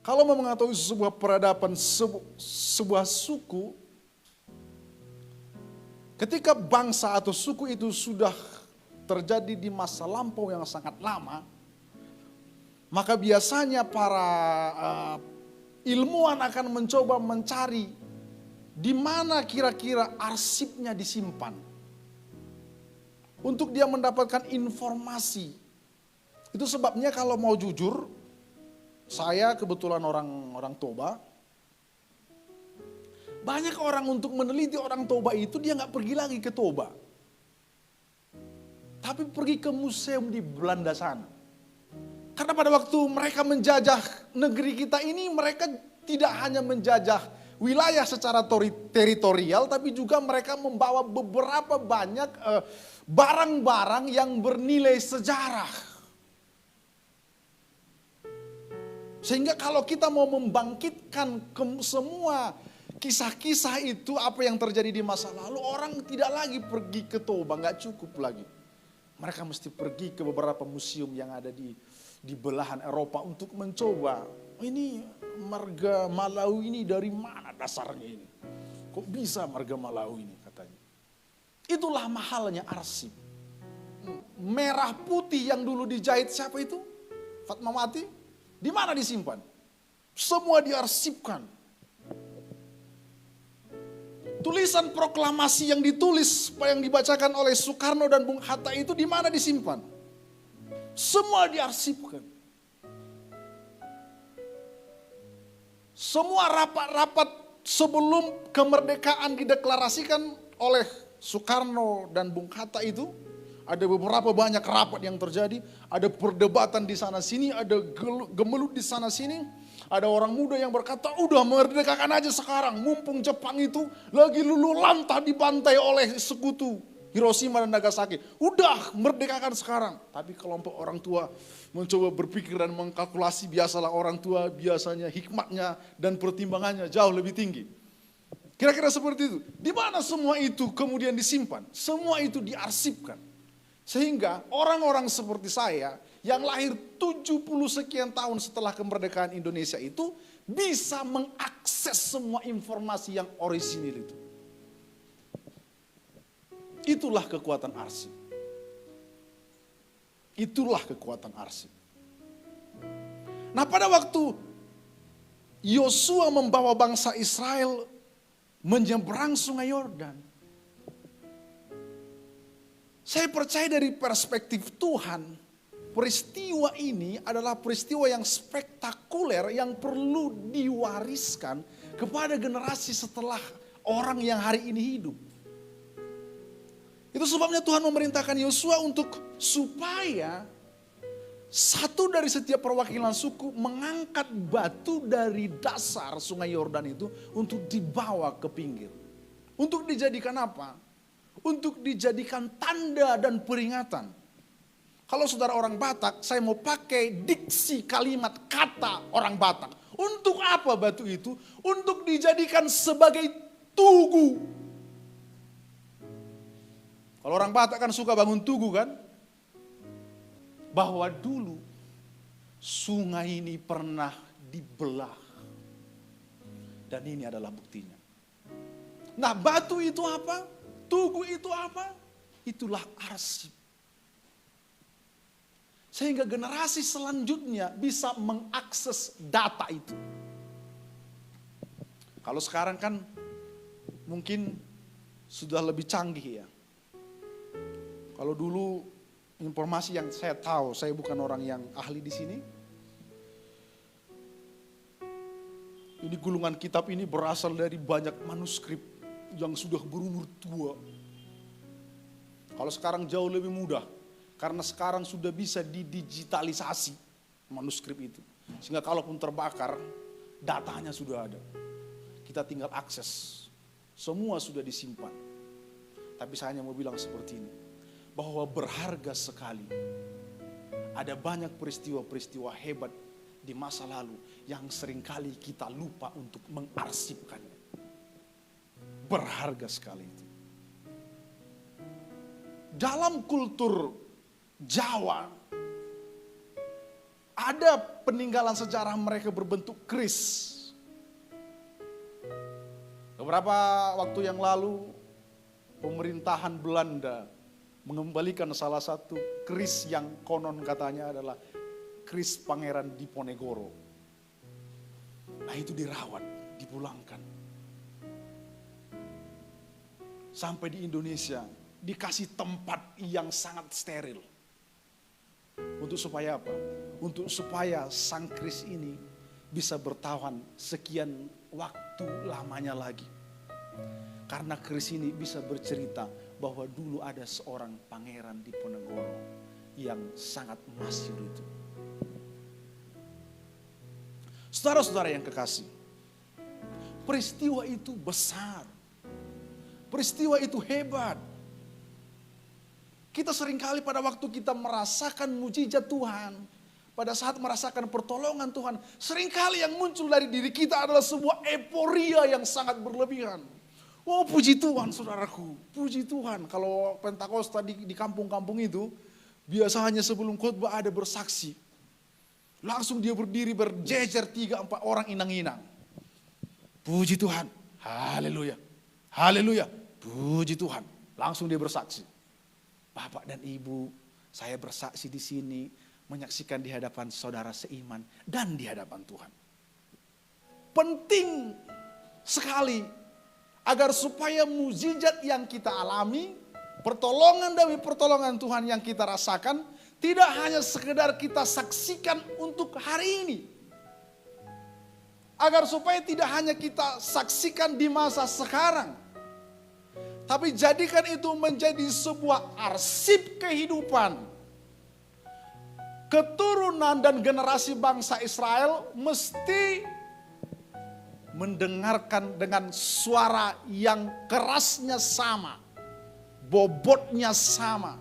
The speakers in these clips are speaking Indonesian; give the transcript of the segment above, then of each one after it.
Kalau mau mengetahui sebuah peradaban, sebuah suku, ketika bangsa atau suku itu sudah terjadi di masa lampau yang sangat lama, maka biasanya para ilmuwan akan mencoba mencari di mana kira-kira arsipnya disimpan. Untuk dia mendapatkan informasi. Itu sebabnya kalau mau jujur, saya kebetulan orang Toba. Banyak orang untuk meneliti orang Toba itu dia nggak pergi lagi ke Toba. Tapi pergi ke museum di Belanda sana. Karena pada waktu mereka menjajah negeri kita ini, mereka tidak hanya menjajah wilayah secara teritorial, tapi juga mereka membawa beberapa banyak barang-barang yang bernilai sejarah. Sehingga kalau kita mau membangkitkan semua kisah-kisah itu, apa yang terjadi di masa lalu, orang tidak lagi pergi ke Toba, nggak cukup lagi. Mereka mesti pergi ke beberapa museum yang ada di belahan Eropa untuk mencoba, ini marga Malawi ini dari mana dasarnya ini? Kok bisa marga Malawi ini katanya. Itulah mahalnya arsip. Merah putih yang dulu dijahit siapa itu? Fatmawati. Di mana disimpan? Semua diarsipkan. Tulisan proklamasi yang ditulis, yang dibacakan oleh Soekarno dan Bung Hatta itu di mana disimpan? Semua diarsipkan. Semua rapat-rapat sebelum kemerdekaan dideklarasikan oleh Soekarno dan Bung Hatta itu, ada beberapa banyak rapat yang terjadi, ada perdebatan di sana sini, ada gemelut di sana sini. Ada orang muda yang berkata, udah merdekakan aja sekarang, mumpung Jepang itu lagi luluh lantah dibantai oleh sekutu Hiroshima dan Nagasaki. Udah merdekakan sekarang. Tapi kelompok orang tua mencoba berpikir dan mengkalkulasi, biasalah orang tua biasanya hikmatnya dan pertimbangannya jauh lebih tinggi. Kira-kira seperti itu. Di mana semua itu kemudian disimpan? Semua itu diarsipkan. Sehingga orang-orang seperti saya yang lahir 70 sekian tahun setelah kemerdekaan Indonesia itu bisa mengakses semua informasi yang orisinil itu. Itulah kekuatan arsip. Itulah kekuatan arsip. Nah, pada waktu Yosua membawa bangsa Israel menyeberang Sungai Yordan, saya percaya dari perspektif Tuhan, peristiwa ini adalah peristiwa yang spektakuler yang perlu diwariskan kepada generasi setelah orang yang hari ini hidup. Itu sebabnya Tuhan memerintahkan Yosua untuk supaya satu dari setiap perwakilan suku mengangkat batu dari dasar Sungai Yordan itu untuk dibawa ke pinggir. Untuk dijadikan apa? Untuk dijadikan tanda dan peringatan. Kalau saudara orang Batak, saya mau pakai diksi kalimat kata orang Batak. Untuk apa batu itu? Untuk dijadikan sebagai tugu. Kalau orang Batak kan suka bangun tugu kan? Bahwa dulu sungai ini pernah dibelah. Dan ini adalah buktinya. Nah, batu itu apa? Tugu itu apa? Itulah arsip. Sehingga generasi selanjutnya bisa mengakses data itu. Kalau sekarang kan mungkin sudah lebih canggih ya. Kalau dulu informasi yang saya tahu, saya bukan orang yang ahli di sini. Ini gulungan kitab ini berasal dari banyak manuskrip yang sudah berumur tua. Kalau sekarang jauh lebih mudah, karena sekarang sudah bisa didigitalisasi manuskrip itu. Sehingga kalaupun terbakar, datanya sudah ada. Kita tinggal akses, semua sudah disimpan. Tapi saya hanya mau bilang seperti ini, bahwa berharga sekali. Ada banyak peristiwa-peristiwa hebat di masa lalu yang seringkali kita lupa untuk mengarsipkannya. Berharga sekali itu. Dalam kultur Jawa ada peninggalan sejarah mereka berbentuk keris. Beberapa waktu yang lalu, pemerintahan Belanda mengembalikan salah satu keris yang konon katanya adalah keris Pangeran Diponegoro. Nah itu dirawat, dipulangkan. Sampai di Indonesia, dikasih tempat yang sangat steril. Untuk supaya apa? Untuk supaya sang keris ini bisa bertahan sekian waktu lamanya lagi. Karena keris ini bisa bercerita bahwa dulu ada seorang Pangeran Diponegoro yang sangat masyhur itu. Saudara-saudara yang kekasih, peristiwa itu besar. Peristiwa itu hebat. Kita seringkali pada waktu kita merasakan mujizat Tuhan, pada saat merasakan pertolongan Tuhan, seringkali yang muncul dari diri kita adalah sebuah euforia yang sangat berlebihan. Oh puji Tuhan saudaraku, puji Tuhan. Kalau Pentakosta di kampung-kampung itu, biasanya sebelum khotbah ada bersaksi. Langsung dia berdiri berjejer 3-4 orang inang-inang. Puji Tuhan, haleluya, haleluya, puji Tuhan. Langsung dia bersaksi. Bapak dan Ibu, saya bersaksi di sini, menyaksikan di hadapan saudara seiman dan di hadapan Tuhan. Penting sekali agar supaya mujizat yang kita alami, pertolongan demi pertolongan Tuhan yang kita rasakan, tidak hanya sekedar kita saksikan untuk hari ini. Agar supaya tidak hanya kita saksikan di masa sekarang, tapi jadikan itu menjadi sebuah arsip kehidupan. Keturunan dan generasi bangsa Israel mesti mendengarkan dengan suara yang kerasnya sama, bobotnya sama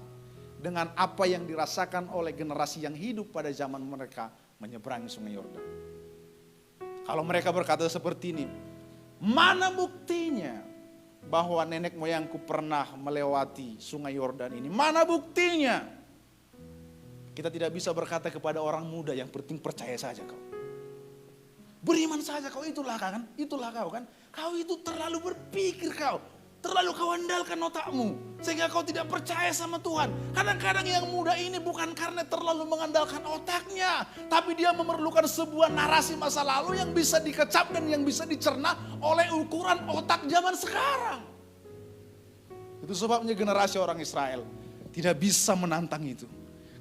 dengan apa yang dirasakan oleh generasi yang hidup pada zaman mereka menyeberangi Sungai Yordan. Kalau mereka berkata seperti ini, mana buktinya bahwa nenek moyangku pernah melewati Sungai Yordan ini? Mana buktinya? Kita tidak bisa berkata kepada orang muda, yang penting percaya saja kau. Beriman saja kau, itulah kan? Itulah kau kan? Kau itu terlalu berpikir kau. Terlalu kau andalkan otakmu. Sehingga kau tidak percaya sama Tuhan. Kadang-kadang yang muda ini bukan karena terlalu mengandalkan otaknya. Tapi dia memerlukan sebuah narasi masa lalu yang bisa dikecap dan yang bisa dicerna oleh ukuran otak zaman sekarang. Itu sebabnya generasi orang Israel tidak bisa menantang itu.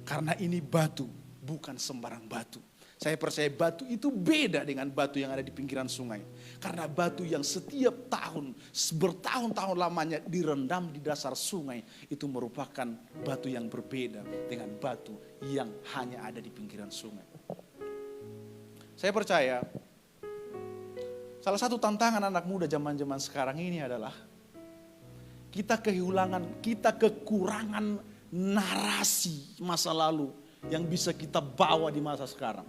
Karena ini batu, bukan sembarang batu. Saya percaya batu itu beda dengan batu yang ada di pinggiran sungai. Karena batu yang setiap tahun, bertahun-tahun lamanya direndam di dasar sungai, itu merupakan batu yang berbeda dengan batu yang hanya ada di pinggiran sungai. Saya percaya salah satu tantangan anak muda zaman-zaman sekarang ini adalah kita kekurangan narasi masa lalu yang bisa kita bawa di masa sekarang.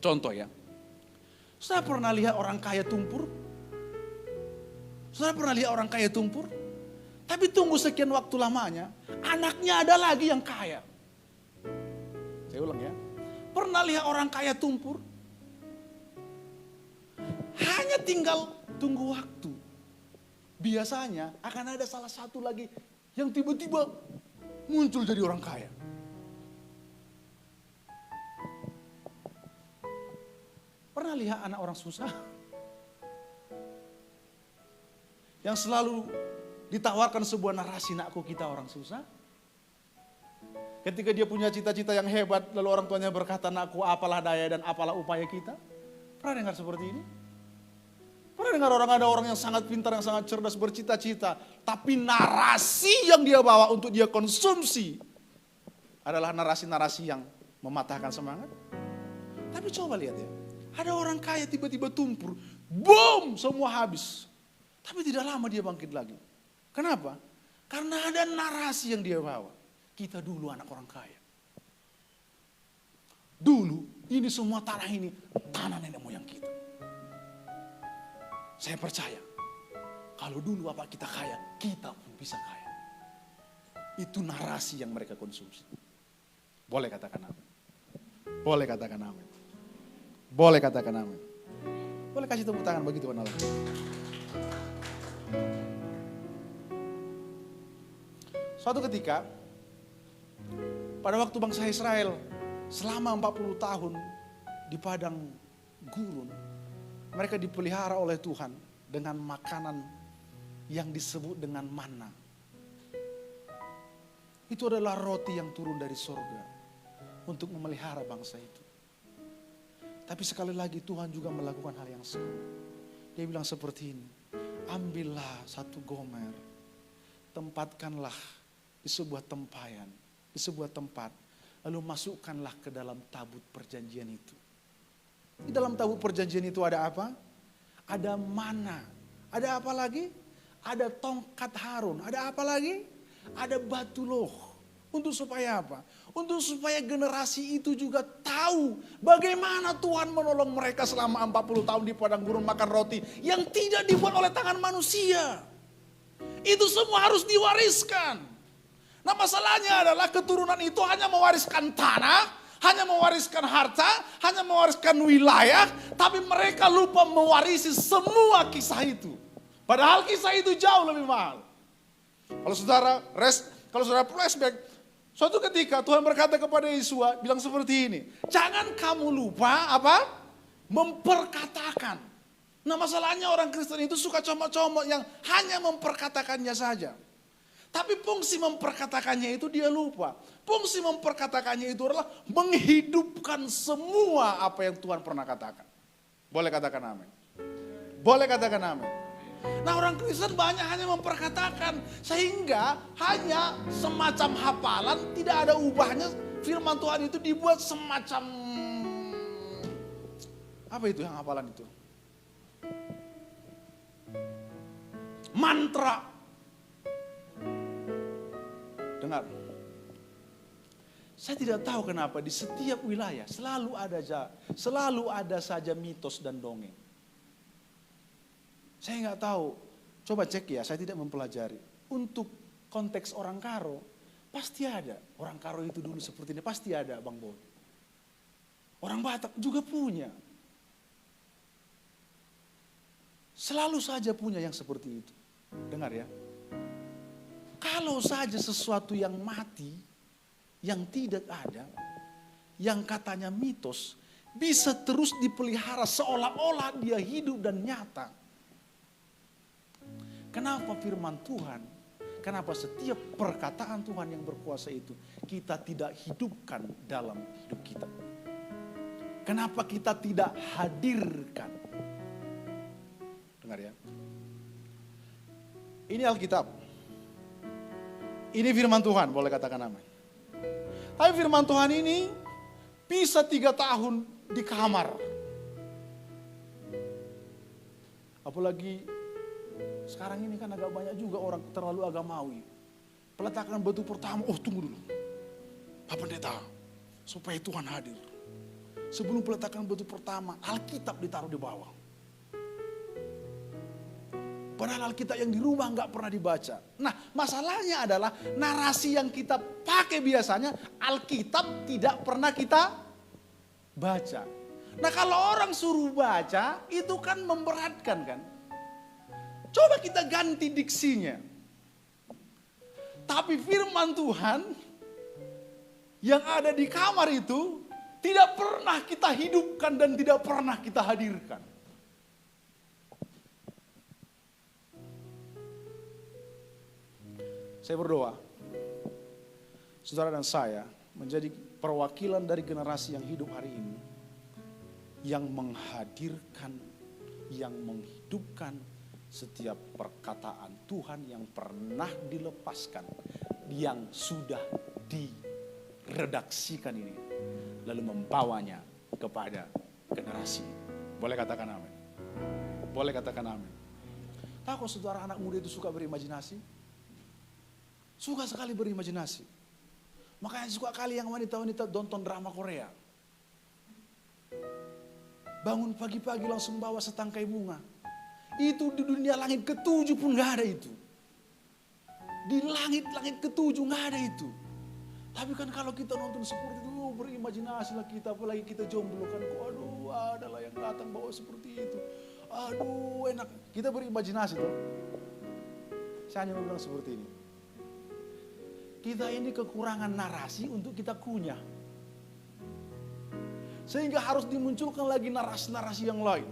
Contoh ya, saya pernah lihat orang kaya tumpur. Saya pernah lihat orang kaya tumpur. Tapi tunggu sekian waktu lamanya, anaknya ada lagi yang kaya. Saya ulang ya. Pernah lihat orang kaya tumpur. Hanya tinggal tunggu waktu. Biasanya akan ada salah satu lagi yang tiba-tiba muncul jadi orang kaya. Pernah lihat anak orang susah? Yang selalu ditawarkan sebuah narasi, nakku kita orang susah. Ketika dia punya cita-cita yang hebat, lalu orang tuanya berkata, nakku apalah daya dan apalah upaya kita. Pernah dengar seperti ini? Pernah dengar ada orang yang sangat pintar, yang sangat cerdas, bercita-cita. Tapi narasi yang dia bawa untuk dia konsumsi adalah narasi-narasi yang mematahkan semangat. Tapi coba lihat ya. Ada orang kaya tiba-tiba tumpur, boom, semua habis. Tapi tidak lama dia bangkit lagi. Kenapa? Karena ada narasi yang dia bawa. Kita dulu anak orang kaya. Dulu ini semua tanah ini, tanah nenek moyang kita. Saya percaya, kalau dulu bapak kita kaya, kita pun bisa kaya. Itu narasi yang mereka konsumsi. Boleh katakan apa? Boleh katakan amin. Boleh katakan amin. Boleh kasih tepuk tangan bagi Tuhan Allah. Suatu ketika, pada waktu bangsa Israel selama 40 tahun di padang gurun, mereka dipelihara oleh Tuhan dengan makanan yang disebut dengan manna. Itu adalah roti yang turun dari surga untuk memelihara bangsa itu. Tapi sekali lagi Tuhan juga melakukan hal yang sama. Dia bilang seperti ini, ambillah satu gomer, tempatkanlah di sebuah tempayan, di sebuah tempat, lalu masukkanlah ke dalam tabut perjanjian itu. Di dalam tabut perjanjian itu ada apa? Ada mana. Ada apa lagi? Ada tongkat Harun. Ada apa lagi? Ada batu loh. Untuk supaya apa? Untuk supaya generasi itu juga tahu bagaimana Tuhan menolong mereka selama 40 tahun di padang gurun makan roti yang tidak dibuat oleh tangan manusia. Itu semua harus diwariskan. Nah masalahnya adalah keturunan itu hanya mewariskan tanah, hanya mewariskan harta, hanya mewariskan wilayah, tapi mereka lupa mewarisi semua kisah itu. Padahal kisah itu jauh lebih mahal. Kalau saudara flashback, suatu ketika Tuhan berkata kepada Yesua, bilang seperti ini, jangan kamu lupa apa? Memperkatakan. Nah masalahnya orang Kristen itu suka comot-comot yang hanya memperkatakannya saja. Tapi fungsi memperkatakannya itu dia lupa. Fungsi memperkatakannya itu adalah menghidupkan semua apa yang Tuhan pernah katakan. Boleh katakan amin. Boleh katakan amin. Nah orang Kristen banyak hanya memperkatakan. Sehingga hanya semacam hafalan, tidak ada ubahnya. Firman Tuhan itu dibuat semacam, apa itu yang hafalan itu? Mantra. Dengar, saya tidak tahu kenapa di setiap wilayah selalu ada saja mitos dan dongeng. Saya nggak tahu, coba cek ya, saya tidak mempelajari. Untuk konteks orang Karo, pasti ada. Orang Karo itu dulu seperti ini, pasti ada Bang Boy. Orang Batak juga punya. Selalu saja punya yang seperti itu. Dengar ya. Kalau saja sesuatu yang mati, yang tidak ada, yang katanya mitos, bisa terus dipelihara seolah-olah dia hidup dan nyata. Kenapa firman Tuhan, kenapa setiap perkataan Tuhan yang berkuasa itu kita tidak hidupkan dalam hidup kita? Kenapa kita tidak hadirkan? Dengar ya. Ini Alkitab. Ini firman Tuhan, boleh katakan amin. Tapi firman Tuhan ini bisa 3 tahun di kamar. Apalagi sekarang ini kan agak banyak juga orang terlalu agamawi. Peletakan batu pertama, tunggu dulu. Pak Pendeta, supaya Tuhan hadir. Sebelum peletakan batu pertama, Alkitab ditaruh di bawah. Padahal Alkitab yang di rumah nggak pernah dibaca. Nah masalahnya adalah narasi yang kita pakai biasanya Alkitab tidak pernah kita baca. Nah kalau orang suruh baca itu kan memberatkan kan. Coba kita ganti diksinya. Tapi firman Tuhan yang ada di kamar itu tidak pernah kita hidupkan dan tidak pernah kita hadirkan. Saya berdoa, saudara dan saya menjadi perwakilan dari generasi yang hidup hari ini, yang menghadirkan, yang menghidupkan setiap perkataan Tuhan yang pernah dilepaskan, yang sudah diredaksikan ini, lalu membawanya kepada generasi. Boleh katakan amin? Boleh katakan amin? Tahu kok saudara anak muda itu suka berimajinasi? Suka sekali berimajinasi. Makanya suka kali yang wanita-wanita nonton drama Korea. Bangun pagi-pagi langsung bawa setangkai bunga. Itu di dunia langit ke-7 pun gak ada itu. Di langit-langit ke-7 gak ada itu. Tapi kan kalau kita nonton seperti itu, berimajinasi lah kita, apalagi kita jomblo kan. Aduh, adalah yang datang bawa seperti itu. Aduh, enak. Kita berimajinasi tuh. Saya hanya mau bilang seperti ini. Kita ini kekurangan narasi untuk kita kunyah. Sehingga harus dimunculkan lagi narasi-narasi yang lain.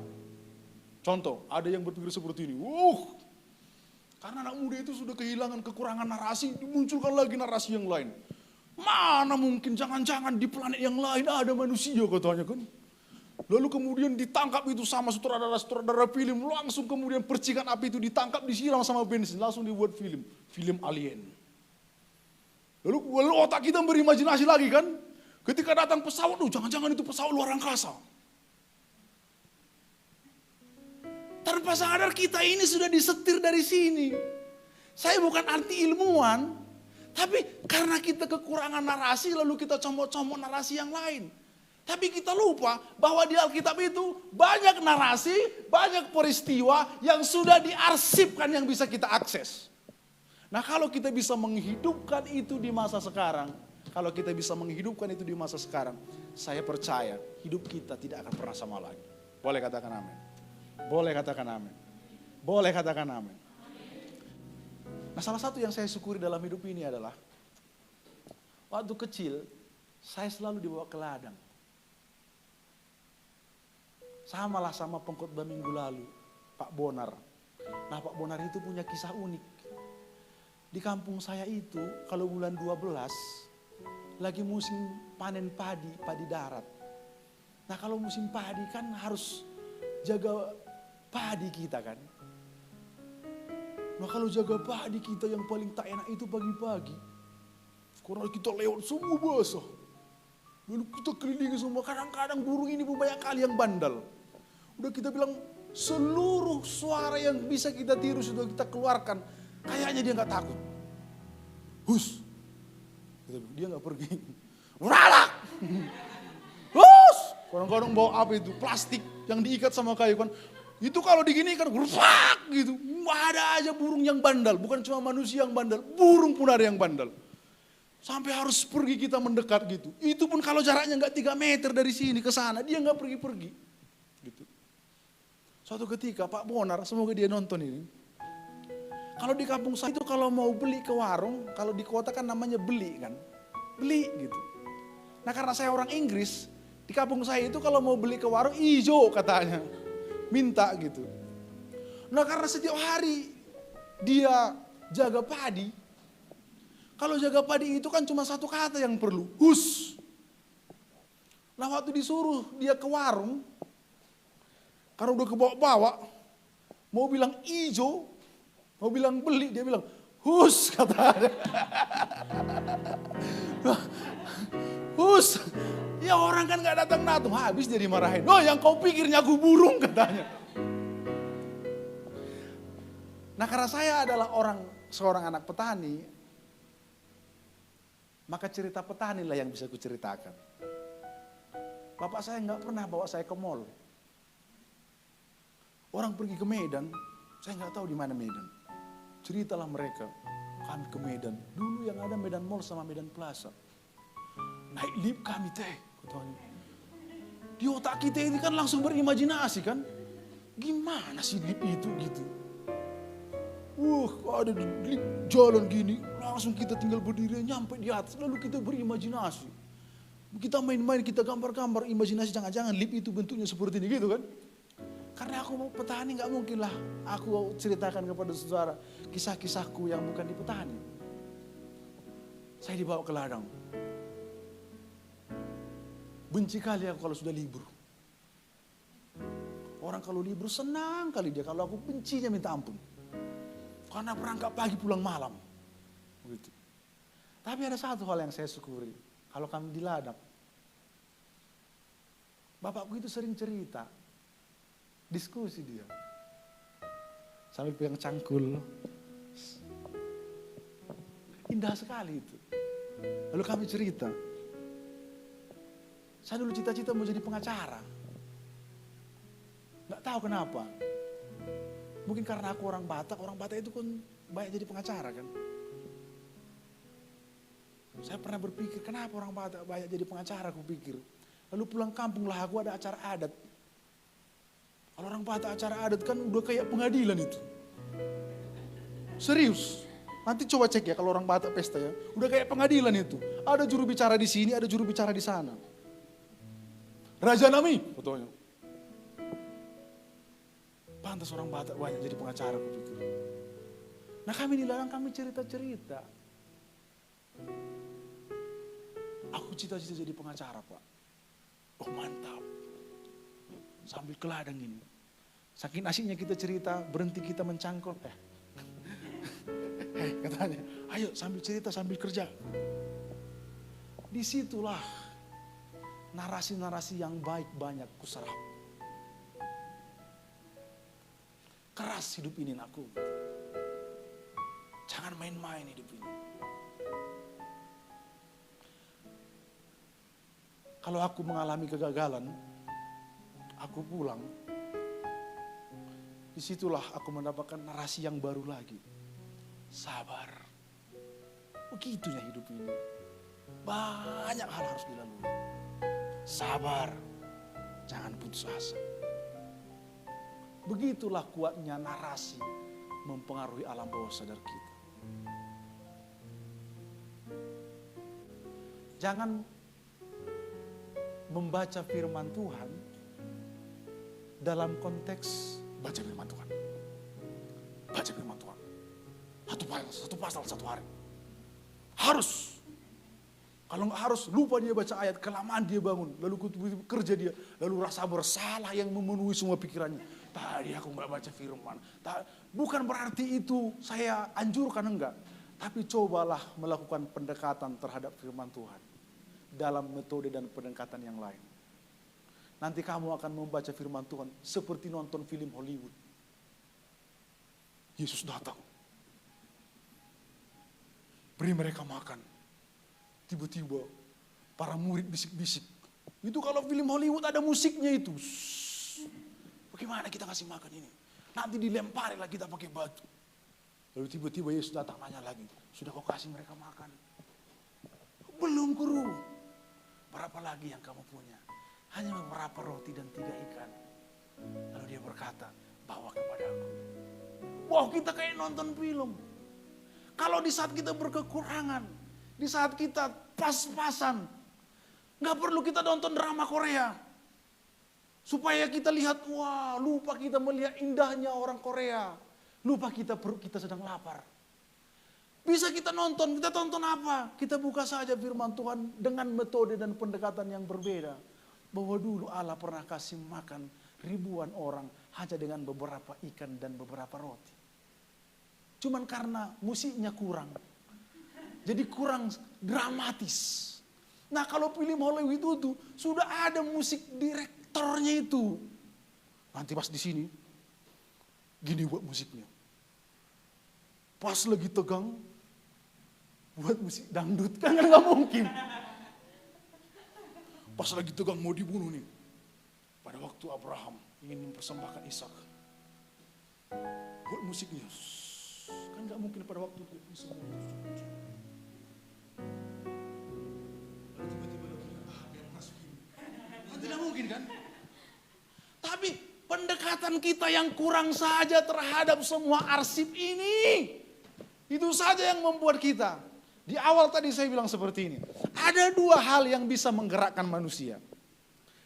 Contoh, ada yang berpikir seperti ini. Karena anak muda itu sudah kehilangan kekurangan narasi, dimunculkan lagi narasi yang lain. Mana mungkin, jangan-jangan di planet yang lain ada manusia katanya kan. Lalu kemudian ditangkap itu sama sutradara film, langsung kemudian percikan api itu ditangkap, disiram sama bensin, langsung dibuat film alien. Lalu otak kita berimajinasi lagi kan, ketika datang pesawat, jangan-jangan itu pesawat luar angkasa. Tanpa sadar kita ini sudah disetir dari sini. Saya bukan anti ilmuwan, tapi karena kita kekurangan narasi lalu kita comot-comot narasi yang lain. Tapi kita lupa bahwa di Alkitab itu banyak narasi, banyak peristiwa yang sudah diarsipkan yang bisa kita akses. Nah, kalau kita bisa menghidupkan itu di masa sekarang, saya percaya hidup kita tidak akan pernah sama lagi. Boleh katakan amin. Boleh katakan amin. Boleh katakan amin. Nah, salah satu yang saya syukuri dalam hidup ini adalah waktu kecil saya selalu dibawa ke ladang. Samalah sama pengkhotbah minggu lalu, Pak Bonar. Nah, Pak Bonar itu punya kisah unik. Di kampung saya itu kalau bulan 12 lagi musim panen padi darat. Nah, kalau musim padi kan harus jaga padi kita kan. Nah, kalau jaga padi kita yang paling tak enak itu pagi-pagi. Karena kita lewat semua basah. Lalu kita kelilingi semua. Kadang-kadang burung ini banyak kali yang bandal. Udah kita bilang seluruh suara yang bisa kita tiru sudah kita keluarkan. Kayaknya dia gak takut. Hus. Dia gak pergi. Uralak. Hus. Kadang-kadang bawa apa itu? Plastik yang diikat sama kayu kan. Itu kalau diginikan, rusak gitu. Ada aja burung yang bandal. Bukan cuma manusia yang bandal, burung pun ada yang bandal. Sampai harus pergi kita mendekat gitu. Itu pun kalau jaraknya nggak 3 meter dari sini ke sana, dia nggak pergi-pergi. Gitu. Suatu ketika Pak Bonar, semoga dia nonton ini. Kalau di kampung saya itu kalau mau beli ke warung, kalau di kota kan namanya beli kan. Beli gitu. Nah, karena saya orang Inggris, di kampung saya itu kalau mau beli ke warung, ijo katanya. Minta gitu. Nah, karena setiap hari dia jaga padi. Kalau jaga padi itu kan cuma satu kata yang perlu, hus. Nah, waktu disuruh dia ke warung, karena udah kebawa-bawa, mau bilang ijo, mau bilang beli, dia bilang hus katanya. Hus. Ya orang kan gak datang-datang, habis dia dimarahin. Oh, yang kau pikirnya aku burung katanya. Nah, karena saya adalah seorang anak petani, maka cerita petani lah yang bisa kuceritakan. Bapak saya gak pernah bawa saya ke mall. Orang pergi ke Medan, saya gak tahu di mana Medan. Ceritalah mereka, kami ke Medan. Dulu yang ada Medan Mall sama Medan Plaza. Naik lift kami teh. Di otak kita ini kan langsung berimajinasi kan. Gimana sih lift itu gitu. Ada di lift jalan gini. Langsung kita tinggal berdiri nyampe di atas. Lalu kita berimajinasi. Kita main-main, kita gambar-gambar. Imajinasi jangan-jangan lift itu bentuknya seperti ini gitu kan. Karena aku mau petani gak mungkin lah aku ceritakan kepada saudara kisah-kisahku yang bukan di petani. Saya dibawa ke ladang. Benci kali aku kalau sudah libur. Orang kalau libur senang kali dia. Kalau aku bencinya minta ampun. Karena berangkat pagi pulang malam. Begitu. Tapi ada satu hal yang saya syukuri. Kalau kami di ladang. Bapakku itu sering cerita. Diskusi dia. Sambil pegang cangkul. Indah sekali itu. Lalu kami cerita. Saya dulu cita-cita mau jadi pengacara. Gak tahu kenapa. Mungkin karena aku orang Batak itu kan banyak jadi pengacara kan. Saya pernah berpikir, kenapa orang Batak banyak jadi pengacara, aku pikir. Lalu pulang kampung lah, aku ada acara adat. Kalau orang Batak acara adat kan udah kayak pengadilan itu. Serius. Nanti coba cek ya kalau orang Batak pesta ya. Udah kayak pengadilan itu. Ada juru bicara di sini, ada juru bicara di sana. Raja Nami, fotonya. Pantas orang Batak banyak jadi pengacara, aku pikir. Nah kami dilarang, kami cerita-cerita. Aku cita-cita jadi pengacara, Pak. Oh mantap. Sambil ke ladang ini. Saking asiknya kita cerita, berhenti kita mencangkol. Katanya, ayo sambil cerita, sambil kerja. Disitulah narasi-narasi yang baik banyak kuserap. Keras hidup ini aku. Jangan main-main hidup ini. Kalau aku mengalami kegagalan, aku pulang. Disitulah aku mendapatkan narasi yang baru lagi. Sabar. Begitunya hidup ini. Banyak hal harus dilalui. Sabar. Jangan putus asa. Begitulah kuatnya narasi mempengaruhi alam bawah sadar kita. Jangan membaca firman Tuhan dalam konteks baca firman Tuhan. Baca firman Tuhan. Satu pasal satu hari. Harus. Kalau nggak harus, lupa dia baca ayat, kelamaan dia bangun, lalu kerja dia, lalu rasa bersalah yang memenuhi semua pikirannya. Tadi aku nggak baca firman. Bukan berarti itu saya anjurkan, enggak. Tapi cobalah melakukan pendekatan terhadap firman Tuhan dalam metode dan pendekatan yang lain. Nanti kamu akan membaca firman Tuhan seperti nonton film Hollywood. Yesus datang. Beri mereka makan. Tiba-tiba para murid bisik-bisik. Itu kalau film Hollywood ada musiknya itu. Bagaimana kita kasih makan ini? Nanti dilempari lah kita pakai batu. Lalu tiba-tiba Yesus datang nanya lagi. Sudah kau kasih mereka makan? Belum guru. Berapa lagi yang kamu punya? Hanya beberapa roti dan 3 ikan. Lalu dia berkata, bawa kepadaku. Wow, kita kayak nonton film. Kalau di saat kita berkekurangan, di saat kita pas-pasan, gak perlu kita nonton drama Korea. Supaya kita lihat, wah lupa kita melihat indahnya orang Korea. Lupa kita sedang lapar. Bisa kita tonton apa? Kita buka saja firman Tuhan dengan metode dan pendekatan yang berbeda. Bahwa dulu Allah pernah kasih makan ribuan orang hanya dengan beberapa ikan dan beberapa roti. Cuman karena musiknya kurang. Jadi kurang dramatis. Nah kalau film Hollywood itu sudah ada musik direktornya itu. Nanti pas di sini, gini buat musiknya. Pas lagi tegang, buat musik dangdut, kan nggak mungkin. Pas lagi tegang mau dibunuh nih. Pada waktu Abraham ingin mempersembahkan Ishak. Buat musiknya. Kan nggak mungkin pada waktu itu semua. Tidak mungkin kan? Tapi pendekatan kita yang kurang saja terhadap semua arsip ini. Itu saja yang membuat kita. Di awal tadi saya bilang seperti ini. Ada 2 hal yang bisa menggerakkan manusia.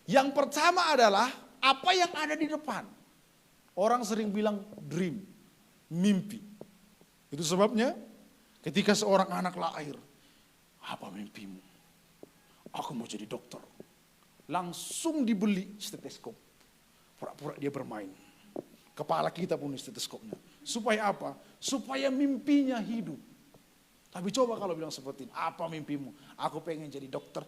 Yang pertama adalah apa yang ada di depan. Orang sering bilang dream, mimpi. Itu sebabnya ketika seorang anak lahir, apa mimpimu? Aku mau jadi dokter. Langsung dibeli stetoskop. Pura-pura dia bermain. Kepala kita punya stetoskopnya. Supaya apa? Supaya mimpinya hidup. Tapi coba kalau bilang seperti ini, apa mimpimu? Aku pengen jadi dokter.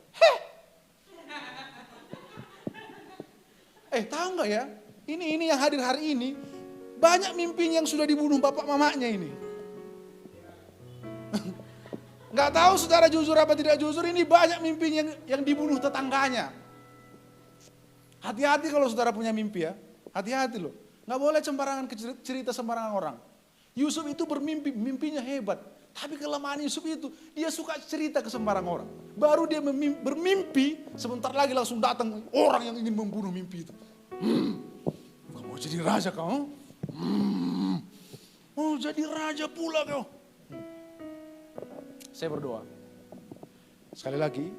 Tahu nggak ya? Ini yang hadir hari ini, banyak mimpinya yang sudah dibunuh bapak mamanya ini. Nggak tahu saudara jujur apa tidak jujur, ini banyak mimpinya yang dibunuh tetangganya. Hati-hati kalau saudara punya mimpi ya, hati-hati loh. Nggak boleh sembarangan cerita sembarangan orang. Yusuf itu bermimpi, mimpinya hebat. Tapi kelemahan Yusuf itu, dia suka cerita ke sembarang orang. Baru dia bermimpi, sebentar lagi langsung datang orang yang ingin membunuh mimpi itu. Kau mau jadi raja kau? Mau jadi raja pula kau? Saya berdoa. Sekali lagi,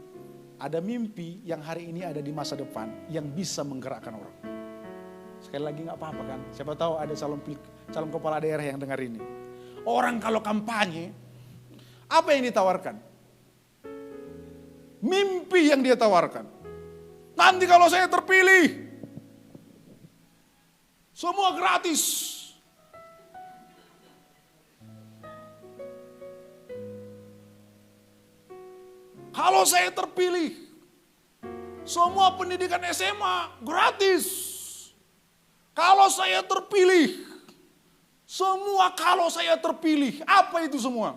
ada mimpi yang hari ini ada di masa depan yang bisa menggerakkan orang. Sekali lagi nggak apa-apa kan? Siapa tahu ada calon kepala daerah yang dengar ini. Orang kalau kampanye, apa yang ditawarkan? Mimpi yang dia tawarkan. Nanti kalau saya terpilih, semua gratis. Kalau saya terpilih, semua pendidikan SMA gratis. Kalau saya terpilih, kalau saya terpilih, apa itu semua?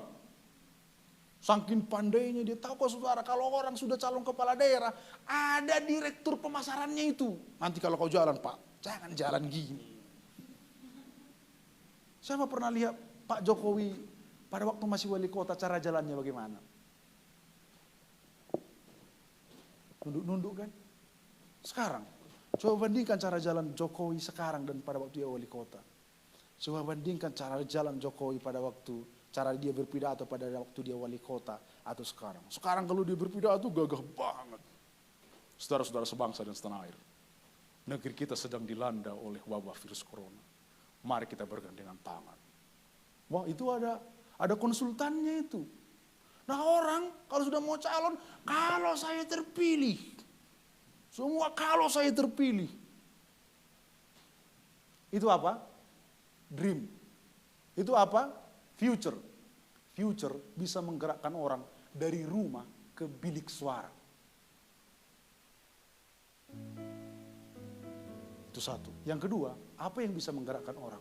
Saking pandainya dia tahu kok saudara, kalau orang sudah calon kepala daerah, ada direktur pemasarannya itu. Nanti kalau kau jalan Pak, jangan jalan gini. Siapa pernah lihat Pak Jokowi pada waktu masih wali kota cara jalannya bagaimana? Nunduk-nunduk kan? Sekarang, coba bandingkan cara jalan Jokowi sekarang dan pada waktu dia wali kota. Coba bandingkan cara jalan Jokowi pada waktu, cara dia berpidato pada waktu dia wali kota atau sekarang. Sekarang kalau dia berpidato gagah banget. Saudara-saudara sebangsa dan setanah air. Negeri kita sedang dilanda oleh wabah virus corona. Mari kita bergandengan tangan. Wah itu ada konsultannya itu. Nah orang kalau sudah mau calon, kalau saya terpilih. Semua kalau saya terpilih. Itu apa? Dream. Itu apa? Future. Future bisa menggerakkan orang dari rumah ke bilik suara. Itu satu. Yang kedua, apa yang bisa menggerakkan orang?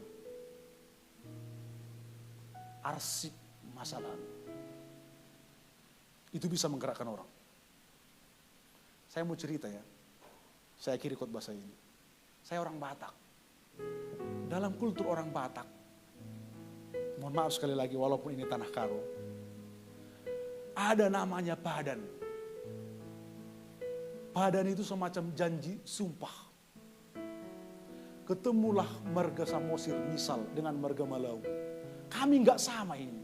Arsip masa lalu. Itu bisa menggerakkan orang. Saya mau cerita ya. Saya akhiri khotbah saya ini. Saya orang Batak. Dalam kultur orang Batak, mohon maaf sekali lagi walaupun ini tanah karo, ada namanya padan. Padan itu semacam janji sumpah. Ketemulah marga Samosir misal dengan marga Malau. Kami nggak sama ini.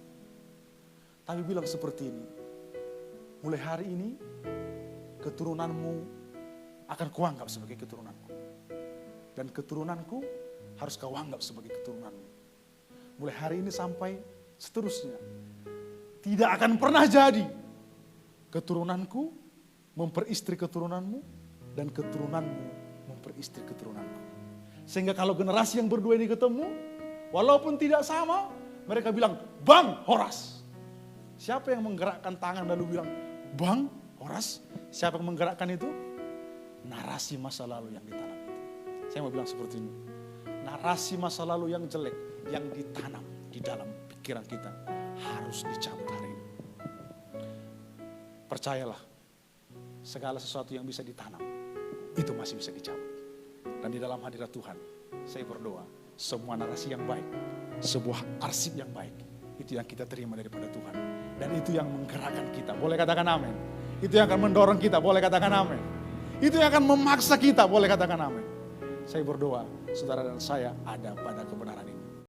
Tapi bilang seperti ini. Mulai hari ini keturunanmu akan kuanggap sebagai keturunanku. Dan keturunanku harus kau anggap sebagai keturunanmu. Mulai hari ini sampai seterusnya. Tidak akan pernah jadi keturunanku memperistri keturunanmu dan keturunanmu memperistri keturunanku. Sehingga kalau generasi yang berdua ini ketemu, walaupun tidak sama, mereka bilang, Bang Horas. Siapa yang menggerakkan tangan lalu bilang, Bang Horas? Siapa yang menggerakkan itu? Narasi masa lalu yang ditanam itu. Saya mau bilang seperti ini. Narasi masa lalu yang jelek, yang ditanam di dalam pikiran kita, harus dicabut hari ini. Percayalah, segala sesuatu yang bisa ditanam, itu masih bisa dicabut. Dan di dalam hadirat Tuhan, saya berdoa, semua narasi yang baik, sebuah arsip yang baik, itu yang kita terima daripada Tuhan. Dan itu yang menggerakkan kita, boleh katakan amin. Itu yang akan mendorong kita, boleh katakan amin. Itu yang akan memaksa kita, boleh katakan amin. Saya berdoa, saudara dan saya ada pada kebenaran ini.